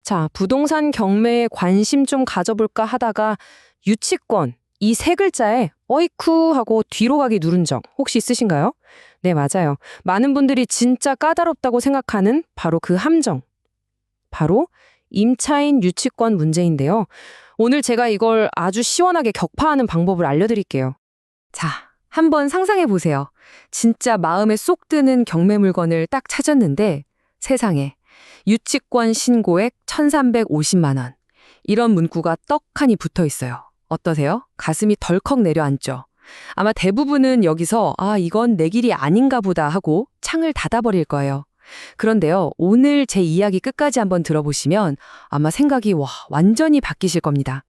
자, 부동산 경매에 관심 좀 가져볼까 하다가 유치권, 이 세 글자에 어이쿠 하고 뒤로 가기 누른 적 혹시 있으신가요? 네, 맞아요. 많은 분들이 진짜 까다롭다고 생각하는 바로 그 함정. 바로 임차인 유치권 문제인데요. 오늘 제가 이걸 아주 시원하게 격파하는 방법을 알려드릴게요. 자, 한번 상상해 보세요. 진짜 마음에 쏙 드는 경매 물건을 딱 찾았는데 세상에 유치권 신고액 1,350만 원. 이런 문구가 떡하니 붙어 있어요. 어떠세요? 가슴이 덜컥 내려앉죠. 아마 대부분은 여기서 이건 내 길이 아닌가 보다 하고 창을 닫아버릴 거예요. 그런데요, 오늘 제 이야기 끝까지 한번 들어보시면 아마 생각이 완전히 바뀌실 겁니다.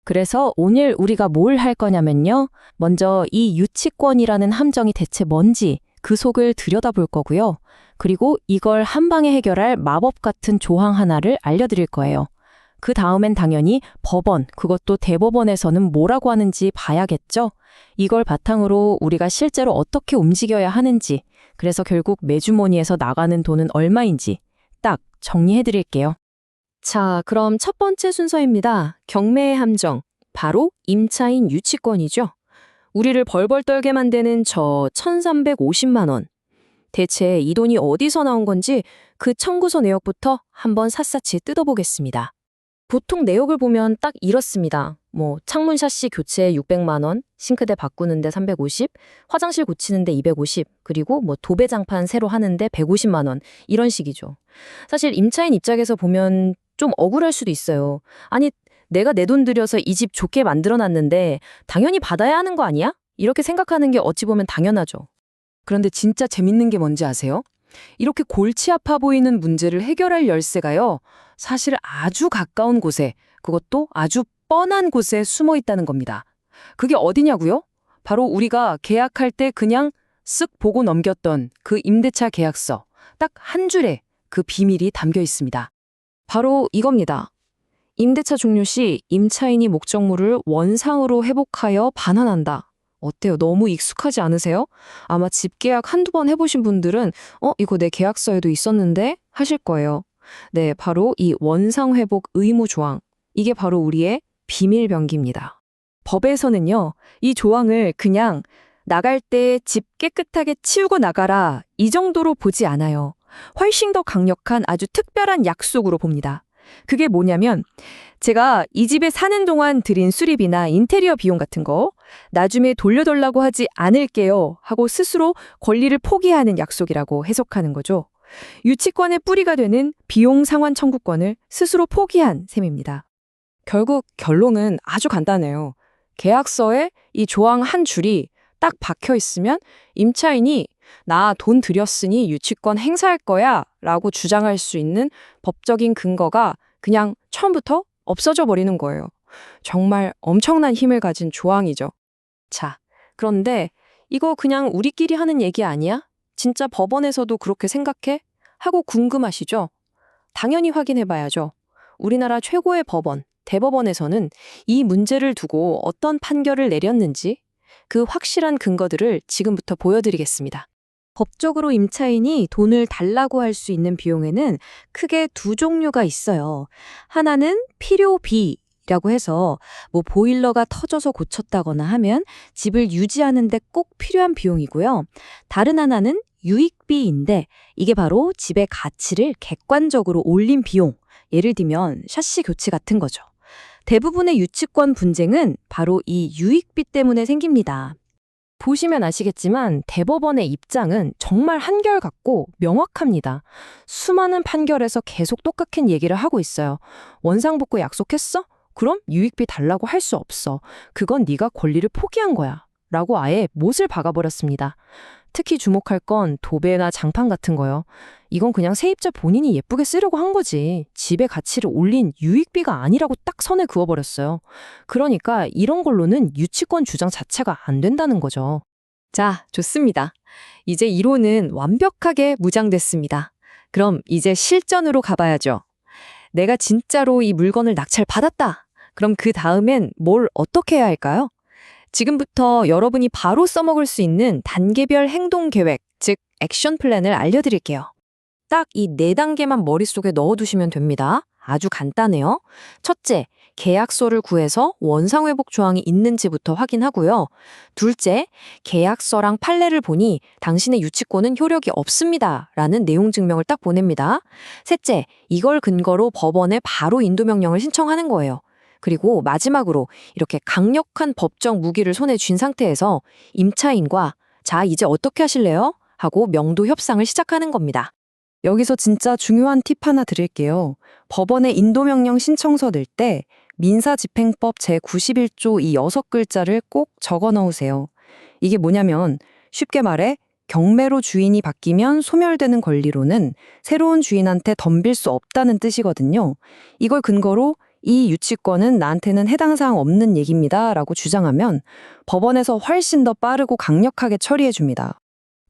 그래서 오늘 우리가 뭘 할 거냐면요. 먼저 이 유치권이라는 함정이 대체 뭔지 그 속을 들여다볼 거고요. 그리고 이걸 한 방에 해결할 마법 같은 조항 하나를 알려드릴 거예요. 그 다음엔 당연히 법원, 그것도 대법원에서는 뭐라고 하는지 봐야겠죠? 이걸 바탕으로 우리가 실제로 어떻게 움직여야 하는지, 그래서 결국 매주머니에서 나가는 돈은 얼마인지 딱 정리해드릴게요. 자, 그럼 첫 번째 순서입니다. 경매의 함정, 바로 임차인 유치권이죠. 우리를 벌벌 떨게 만드는 저 1,350만 원. 대체 이 돈이 어디서 나온 건지 그 청구서 내역부터 한번 샅샅이 뜯어보겠습니다. 보통 내역을 보면 딱 이렇습니다. 창문 샤시 교체에 600만 원, 싱크대 바꾸는데 350, 화장실 고치는데 250, 그리고 도배장판 새로 하는데 150만 원, 이런 식이죠. 사실 임차인 입장에서 보면 좀 억울할 수도 있어요. 아니, 내가 내 돈 들여서 이 집 좋게 만들어놨는데 당연히 받아야 하는 거 아니야? 이렇게 생각하는 게 어찌 보면 당연하죠. 그런데 진짜 재밌는 게 뭔지 아세요? 이렇게 골치 아파 보이는 문제를 해결할 열쇠가요, 사실 아주 가까운 곳에, 그것도 아주 뻔한 곳에 숨어 있다는 겁니다. 그게 어디냐고요? 바로 우리가 계약할 때 그냥 쓱 보고 넘겼던 그 임대차 계약서, 딱 한 줄에 그 비밀이 담겨 있습니다. 바로 이겁니다. 임대차 종료 시 임차인이 목적물을 원상으로 회복하여 반환한다. 어때요? 너무 익숙하지 않으세요? 아마 집 계약 한두 번 해보신 분들은 이거 내 계약서에도 있었는데 하실 거예요. 네, 바로 이 원상회복 의무 조항. 이게 바로 우리의 비밀 병기입니다. 법에서는요, 이 조항을 그냥 나갈 때 집 깨끗하게 치우고 나가라, 이 정도로 보지 않아요. 훨씬 더 강력한 아주 특별한 약속으로 봅니다. 그게 뭐냐면 제가 이 집에 사는 동안 들인 수리비나 인테리어 비용 같은 거 나중에 돌려달라고 하지 않을게요 하고 스스로 권리를 포기하는 약속이라고 해석하는 거죠. 유치권의 뿌리가 되는 비용 상환 청구권을 스스로 포기한 셈입니다. 결국 결론은 아주 간단해요. 계약서에 이 조항 한 줄이 딱 박혀 있으면 임차인이 나 돈 들였으니 유치권 행사할 거야 라고 주장할 수 있는 법적인 근거가 그냥 처음부터 없어져 버리는 거예요. 정말 엄청난 힘을 가진 조항이죠. 자, 그런데 이거 그냥 우리끼리 하는 얘기 아니야? 진짜 법원에서도 그렇게 생각해? 하고 궁금하시죠? 당연히 확인해봐야죠. 우리나라 최고의 법원, 대법원에서는 이 문제를 두고 어떤 판결을 내렸는지 그 확실한 근거들을 지금부터 보여드리겠습니다. 법적으로 임차인이 돈을 달라고 할 수 있는 비용에는 크게 두 종류가 있어요. 하나는 필요비라고 해서 보일러가 터져서 고쳤다거나 하면 집을 유지하는 데 꼭 필요한 비용이고요. 다른 하나는 유익비인데 이게 바로 집의 가치를 객관적으로 올린 비용, 예를 들면 샤시 교체 같은 거죠. 대부분의 유치권 분쟁은 바로 이 유익비 때문에 생깁니다. 보시면 아시겠지만 대법원의 입장은 정말 한결같고 명확합니다. 수많은 판결에서 계속 똑같은 얘기를 하고 있어요. 원상복구 약속했어? 그럼 유익비 달라고 할 수 없어. 그건 네가 권리를 포기한 거야. 라고 아예 못을 박아버렸습니다. 특히 주목할 건 도배나 장판 같은 거요. 이건 그냥 세입자 본인이 예쁘게 쓰려고 한 거지. 집의 가치를 올린 유익비가 아니라고 딱 선을 그어버렸어요. 그러니까 이런 걸로는 유치권 주장 자체가 안 된다는 거죠. 자, 좋습니다. 이제 이론은 완벽하게 무장됐습니다. 그럼 이제 실전으로 가봐야죠. 내가 진짜로 이 물건을 낙찰받았다. 그럼 그 다음엔 뭘 어떻게 해야 할까요? 지금부터 여러분이 바로 써먹을 수 있는 단계별 행동 계획, 즉 액션 플랜을 알려드릴게요. 딱 이 4단계만 머릿속에 넣어두시면 됩니다. 아주 간단해요. 첫째, 계약서를 구해서 원상회복 조항이 있는지부터 확인하고요. 둘째, 계약서랑 판례를 보니 당신의 유치권은 효력이 없습니다. 라는 내용 증명을 딱 보냅니다. 셋째, 이걸 근거로 법원에 바로 인도명령을 신청하는 거예요. 그리고 마지막으로 이렇게 강력한 법적 무기를 손에 쥔 상태에서 임차인과 자, 이제 어떻게 하실래요? 하고 명도 협상을 시작하는 겁니다. 여기서 진짜 중요한 팁 하나 드릴게요. 법원에 인도명령 신청서 낼 때 민사집행법 제91조 이 6글자를 꼭 적어 넣으세요. 이게 뭐냐면 쉽게 말해 경매로 주인이 바뀌면 소멸되는 권리로는 새로운 주인한테 덤빌 수 없다는 뜻이거든요. 이걸 근거로 이 유치권은 나한테는 해당 사항 없는 얘기입니다 라고 주장하면 법원에서 훨씬 더 빠르고 강력하게 처리해 줍니다.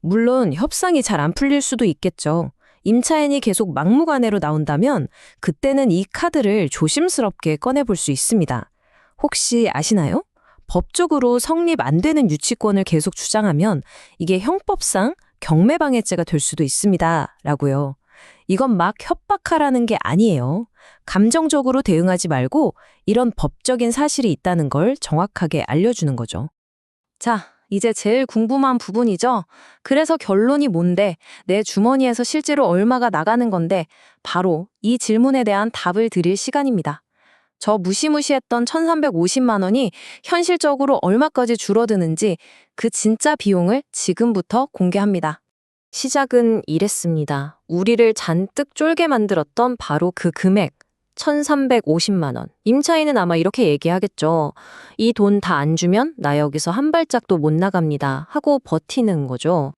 물론 협상이 잘 안 풀릴 수도 있겠죠. 임차인이 계속 막무가내로 나온다면 그때는 이 카드를 조심스럽게 꺼내볼 수 있습니다. 혹시 아시나요? 법적으로 성립 안 되는 유치권을 계속 주장하면 이게 형법상 경매방해죄가 될 수도 있습니다. 라고요. 이건 막 협박하라는 게 아니에요. 감정적으로 대응하지 말고 이런 법적인 사실이 있다는 걸 정확하게 알려주는 거죠. 자, 이제 제일 궁금한 부분이죠. 그래서 결론이 뭔데? 내 주머니에서 실제로 얼마가 나가는 건데? 바로 이 질문에 대한 답을 드릴 시간입니다. 저 무시무시했던 1,350만 원이 현실적으로 얼마까지 줄어드는지 그 진짜 비용을 지금부터 공개합니다. 시작은 이랬습니다. 우리를 잔뜩 쫄게 만들었던 바로 그 금액. 1,350만 원. 임차인은 아마 이렇게 얘기하겠죠. 이 돈 다 안 주면 나 여기서 한 발짝도 못 나갑니다. 하고 버티는 거죠.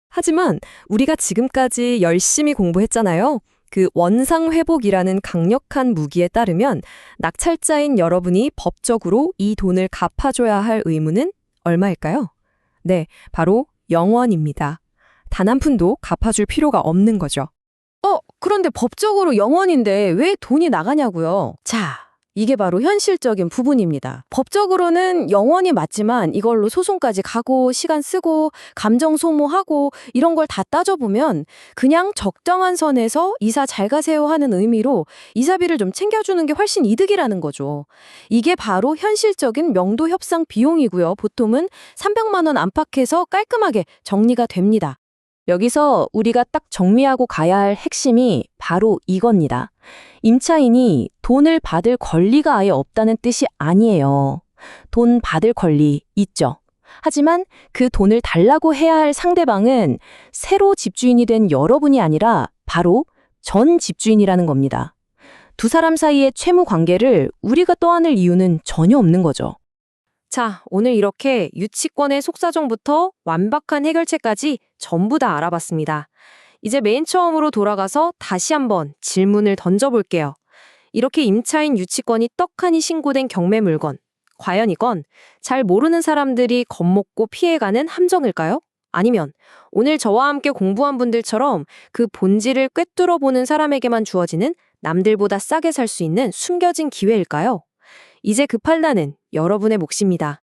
하지만 우리가 지금까지 열심히 공부했잖아요. 그 원상회복이라는 강력한 무기에 따르면 낙찰자인 여러분이 법적으로 이 돈을 갚아줘야 할 의무는 얼마일까요? 네, 바로 0원입니다. 단 한 푼도 갚아줄 필요가 없는 거죠. 그런데 법적으로 0원인데 왜 돈이 나가냐고요? 자, 이게 바로 현실적인 부분입니다. 법적으로는 0원이 맞지만 이걸로 소송까지 가고 시간 쓰고 감정 소모하고 이런 걸 다 따져보면 그냥 적정한 선에서 이사 잘 가세요 하는 의미로 이사비를 좀 챙겨주는 게 훨씬 이득이라는 거죠. 이게 바로 현실적인 명도 협상 비용이고요. 보통은 300만 원 안팎에서 깔끔하게 정리가 됩니다. 여기서 우리가 딱 정리하고 가야 할 핵심이 바로 이겁니다. 임차인이 돈을 받을 권리가 아예 없다는 뜻이 아니에요. 돈 받을 권리 있죠. 하지만 그 돈을 달라고 해야 할 상대방은 새로 집주인이 된 여러분이 아니라 바로 전 집주인이라는 겁니다. 두 사람 사이의 채무 관계를 우리가 떠안을 이유는 전혀 없는 거죠. 자, 오늘 이렇게 유치권의 속사정부터 완벽한 해결책까지 전부 다 알아봤습니다. 이제 맨 처음으로 돌아가서 다시 한번 질문을 던져볼게요. 이렇게 임차인 유치권이 떡하니 신고된 경매 물건, 과연 이건 잘 모르는 사람들이 겁먹고 피해가는 함정일까요? 아니면 오늘 저와 함께 공부한 분들처럼 그 본질을 꿰뚫어보는 사람에게만 주어지는 남들보다 싸게 살 수 있는 숨겨진 기회일까요? 이제 그 판단은 여러분의 몫입니다.